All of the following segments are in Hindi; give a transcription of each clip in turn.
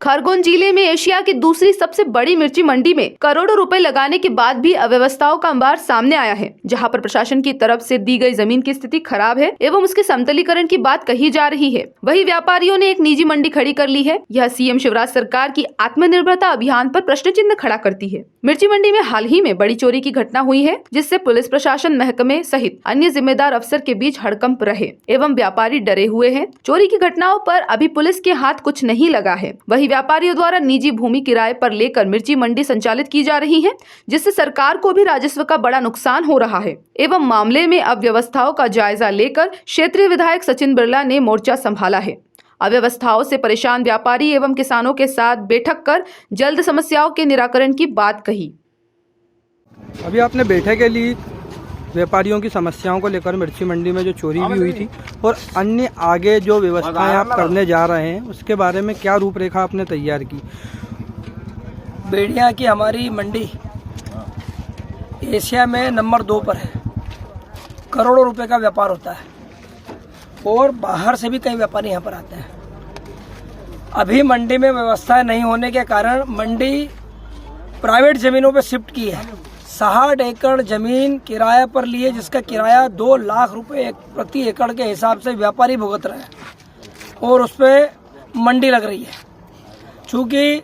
खरगोन जिले में एशिया की दूसरी सबसे बड़ी मिर्ची मंडी में करोड़ों रुपए लगाने के बाद भी अव्यवस्थाओं का अंबार सामने आया है, जहां पर प्रशासन की तरफ से दी गई जमीन की स्थिति खराब है एवं उसके समतलीकरण की बात कही जा रही है। वहीं व्यापारियों ने एक निजी मंडी खड़ी कर ली है। यह सीएम शिवराज सरकार की आत्मनिर्भरता अभियान पर प्रश्न चिन्ह खड़ा करती है। मिर्ची मंडी में हाल ही में बड़ी चोरी की घटना हुई है, जिससे पुलिस प्रशासन, महकमे सहित अन्य जिम्मेदार अफसर के बीच हड़कंप रहे एवं व्यापारी डरे हुए हैं। चोरी की घटनाओं पर अभी पुलिस के हाथ कुछ नहीं लगा है। वहीं व्यापारियों द्वारा निजी भूमि किराए पर लेकर मिर्ची मंडी संचालित की जा रही है, जिससे सरकार को भी राजस्व का बड़ा नुकसान हो रहा है। एवं मामले में अव्यवस्थाओं का जायजा लेकर क्षेत्रीय विधायक सचिन बिरला ने मोर्चा संभाला है। अव्यवस्थाओं से परेशान व्यापारी एवं किसानों के साथ बैठक कर जल्द समस्याओं के निराकरण की बात कही। अभी आपने बैठक के लिए व्यापारियों की समस्याओं को लेकर मिर्ची मंडी में जो चोरी भी हुई थी और अन्य आगे जो व्यवस्थाएं आप करने जा रहे हैं, उसके बारे में क्या रूपरेखा आपने तैयार की? बेड़िया की हमारी मंडी एशिया में नंबर 2 पर है। करोड़ों रुपए का व्यापार होता है और बाहर से भी कई व्यापारी यहाँ पर आते हैं। अभी मंडी में व्यवस्था नहीं होने के कारण मंडी प्राइवेट जमीनों पर शिफ्ट की है। 60 एकड़ जमीन किराया पर लिए, जिसका किराया 2 लाख रुपए प्रति एकड़ के हिसाब से व्यापारी भुगत रहे हैं और उस पर मंडी लग रही है। चूँकि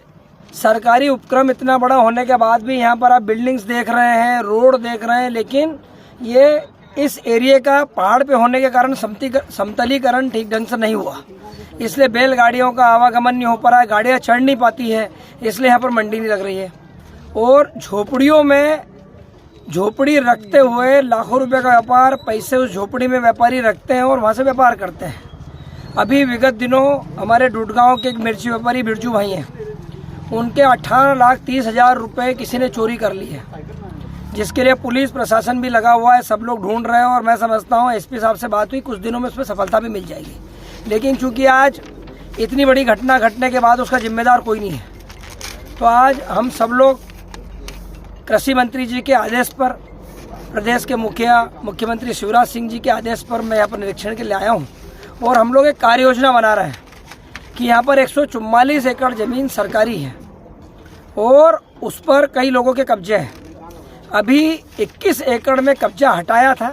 सरकारी उपक्रम इतना बड़ा होने के बाद भी यहाँ पर आप बिल्डिंग्स देख रहे हैं, रोड देख रहे हैं, लेकिन ये इस एरिया का पहाड़ पे होने के कारण समतलीकरण ठीक ढंग से नहीं हुआ, इसलिए बैलगाड़ियों का आवागमन नहीं हो पा रहा है, गाड़ियाँ चढ़ नहीं पाती है, इसलिए यहाँ पर मंडी नहीं लग रही है। और झोपड़ियों में झोपड़ी रखते हुए लाखों रुपए का व्यापार, पैसे उस झोपड़ी में व्यापारी रखते हैं और वहाँ से व्यापार करते हैं। अभी विगत दिनों हमारे डूडगांव के एक मिर्ची व्यापारी बिरजू भाई हैं, उनके 18,30,000 रुपए किसी ने चोरी कर ली है, जिसके लिए पुलिस प्रशासन भी लगा हुआ है, सब लोग ढूंढ रहे हैं और मैं समझता हूँ एसपी साहब से बात हुई, कुछ दिनों में उस पर सफलता भी मिल जाएगी। लेकिन चूंकि आज इतनी बड़ी घटना घटने के बाद उसका जिम्मेदार कोई नहीं है, तो आज हम सब लोग कृषि मंत्री जी के आदेश पर, प्रदेश के मुख्यमंत्री शिवराज सिंह जी के आदेश पर मैं यहाँ पर निरीक्षण के लिए आया हूँ और हम लोग एक कार्य योजना बना रहे हैं कि यहाँ पर 144 एकड़ जमीन सरकारी है और उस पर कई लोगों के कब्जे हैं। अभी 21 एकड़ में कब्जा हटाया था,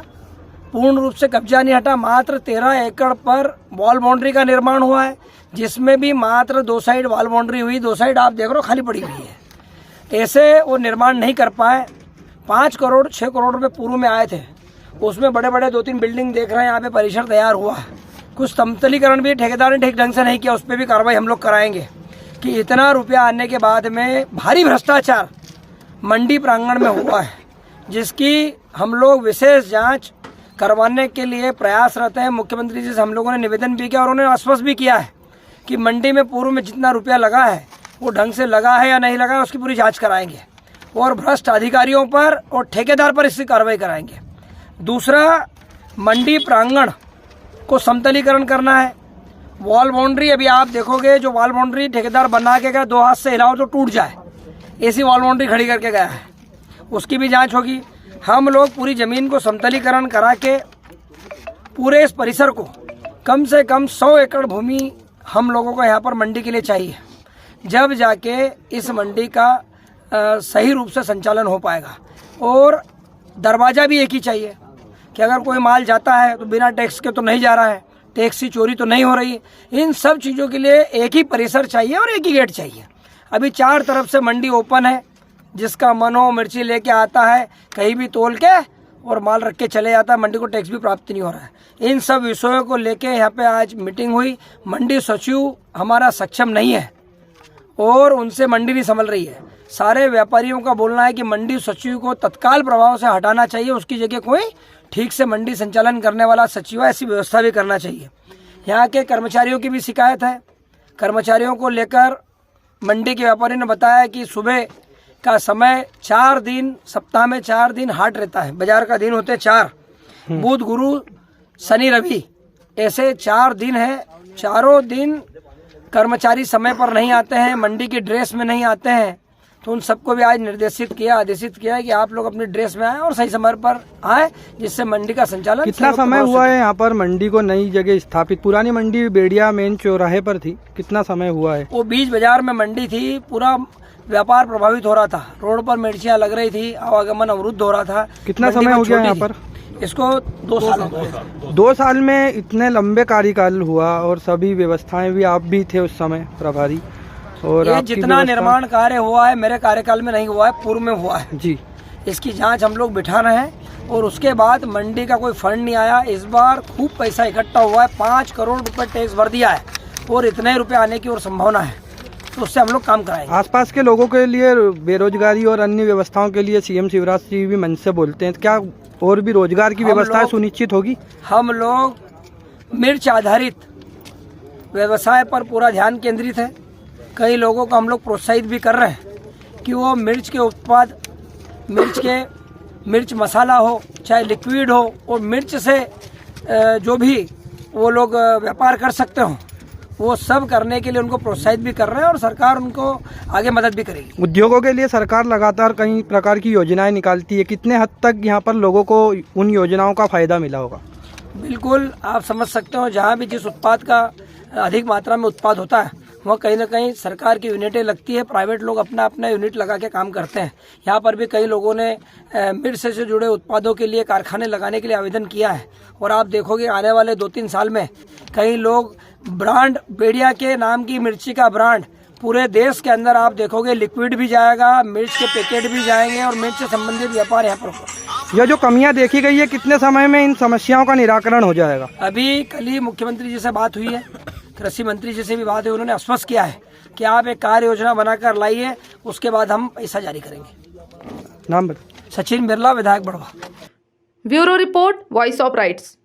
पूर्ण रूप से कब्जा नहीं हटा, मात्र 13 एकड़ पर वॉल बाउंड्री का निर्माण हुआ है, जिसमें भी मात्र 2 साइड वॉल बाउंड्री हुई, 2 साइड आप देख रहे हो खाली पड़ी हुई है। ऐसे वो निर्माण नहीं कर पाए। 5 करोड़ 6 करोड़ रुपए पूर्व में आए थे, उसमें बड़े बड़े 2-3 बिल्डिंग देख रहे हैं, यहाँ पे परिसर तैयार हुआ है। कुछ समतलीकरण भी ठेकेदार ने ठीक ढंग से नहीं किया, उस पर भी कार्रवाई हम लोग कराएंगे कि इतना रुपया आने के बाद में भारी भ्रष्टाचार मंडी प्रांगण में हुआ है, जिसकी हम लोग विशेष जांच करवाने के लिए प्रयासरत हैं। मुख्यमंत्री जी से हम लोगों ने निवेदन भी किया और उन्होंने आश्वस्त भी किया है कि मंडी में पूर्व में जितना रुपया लगा है वो ढंग से लगा है या नहीं लगा है, उसकी पूरी जांच कराएंगे और भ्रष्ट अधिकारियों पर और ठेकेदार पर इसकी कार्रवाई कराएंगे। दूसरा, मंडी प्रांगण को समतलीकरण करना है। वॉल बाउंड्री अभी आप देखोगे, जो वॉल बाउंड्री ठेकेदार बना के गया, 2 हाथ से हिलाओ तो टूट जाए, ऐसी वॉल बाउंड्री खड़ी करके गया है, उसकी भी जांच होगी। हम लोग पूरी जमीन को समतलीकरण करा के पूरे इस परिसर को कम से कम 100 एकड़ भूमि हम लोगों को यहाँ पर मंडी के लिए चाहिए, जब जाके इस मंडी का सही रूप से संचालन हो पाएगा। और दरवाजा भी एक ही चाहिए कि अगर कोई माल जाता है तो बिना टैक्स के तो नहीं जा रहा है, टैक्स की चोरी तो नहीं हो रही। इन सब चीज़ों के लिए एक ही परिसर चाहिए और एक ही गेट चाहिए। अभी 4 तरफ से मंडी ओपन है, जिसका मन हो मिर्ची लेके आता है, कहीं भी तोल के और माल रख के चले जाता है, मंडी को टैक्स भी प्राप्त नहीं हो रहा है। इन सब विषयों को लेके यहाँ पे आज मीटिंग हुई। मंडी सचिव हमारा सक्षम नहीं है और उनसे मंडी नहीं संभल रही है। सारे व्यापारियों का बोलना है कि मंडी सचिव को तत्काल प्रभाव से हटाना चाहिए, उसकी जगह कोई ठीक से मंडी संचालन करने वाला सचिव है, ऐसी व्यवस्था भी करना चाहिए। यहाँ के कर्मचारियों की भी शिकायत है। कर्मचारियों को लेकर मंडी के व्यापारी ने बताया कि सुबह का समय 4 दिन, सप्ताह में 4 दिन हाट रहता है, बाजार का दिन होते हैं 4, बुध गुरु शनि रवि, ऐसे 4 दिन है। चारों दिन कर्मचारी समय पर नहीं आते हैं, मंडी की ड्रेस में नहीं आते हैं, तो उन सबको भी आज निर्देशित किया, आदेशित किया है कि आप लोग अपनी ड्रेस में आए और सही समय पर आए, जिससे मंडी का संचालन कितना समय हुआ है यहाँ पर मंडी को नई जगह स्थापित? पुरानी मंडी बेड़िया मेन चौराहे पर थी, कितना समय हुआ है? वो बीच बाजार में मंडी थी, पूरा व्यापार प्रभावित हो रहा था, रोड पर मिर्चियाँ लग रही थी, आवागमन अवरुद्ध हो रहा था। कितना समय हो गया यहाँ पर? इसको 2 साल हो गए। 2 साल में इतने लंबे कार्यकाल हुआ और सभी व्यवस्थाएं भी, आप भी थे उस समय प्रभारी, और ये जितना निर्माण कार्य हुआ है मेरे कार्यकाल में नहीं हुआ है, पूर्व में हुआ है जी। इसकी जांच हम लोग बिठा रहे हैं और उसके बाद मंडी का कोई फंड नहीं आया। इस बार खूब पैसा इकट्ठा हुआ है, 5 करोड़ रुपए टैक्स भर दिया है और इतने रुपए आने की और संभावना है, तो उससे हम लोग काम कराएंगे। आसपास के लोगों के लिए बेरोजगारी और अन्य व्यवस्थाओं के लिए सीएम शिवराज जी भी मंच से बोलते हैं, क्या और भी रोजगार की व्यवस्था सुनिश्चित होगी? हम लोग मिर्च आधारित व्यवसाय पर पूरा ध्यान केंद्रित है। कई लोगों को हम लोग प्रोत्साहित भी कर रहे हैं कि वो मिर्च के उत्पाद, मिर्च मसाला हो चाहे लिक्विड हो, और मिर्च से जो भी वो लोग व्यापार कर सकते हो वो सब करने के लिए उनको प्रोत्साहित भी कर रहे हैं और सरकार उनको आगे मदद भी करेगी। उद्योगों के लिए सरकार लगातार कई प्रकार की योजनाएं निकालती है, कितने हद तक यहाँ पर लोगों को उन योजनाओं का फायदा मिला होगा? बिल्कुल, आप समझ सकते हो, जहाँ भी जिस उत्पाद का अधिक मात्रा में उत्पाद होता है वहाँ कहीं ना कहीं सरकार की यूनिटें लगती है, प्राइवेट लोग अपना अपना यूनिट लगा के काम करते हैं। यहाँ पर भी कई लोगों ने मिर्च से जुड़े उत्पादों के लिए कारखाने लगाने के लिए आवेदन किया है और आप देखोगे आने वाले 2-3 साल में कई लोग ब्रांड, बेड़िया के नाम की मिर्ची का ब्रांड पूरे देश के अंदर आप देखोगे, लिक्विड भी जाएगा, मिर्च के पैकेट भी जाएंगे और मिर्च से संबंधित व्यापार यहाँ पर होगा। यह जो कमियां देखी गई है, कितने समय में इन समस्याओं का निराकरण हो जाएगा? अभी कल ही मुख्यमंत्री जी से बात हुई है, कृषि मंत्री जी से भी बात हुई, उन्होंने आश्वस्त किया है कि आप एक कार्य योजना बनाकर लाइए, उसके बाद हम पैसा जारी करेंगे। नाम बताइए। सचिन बिरला, विधायक Badwah. Bureau report, voice of rights.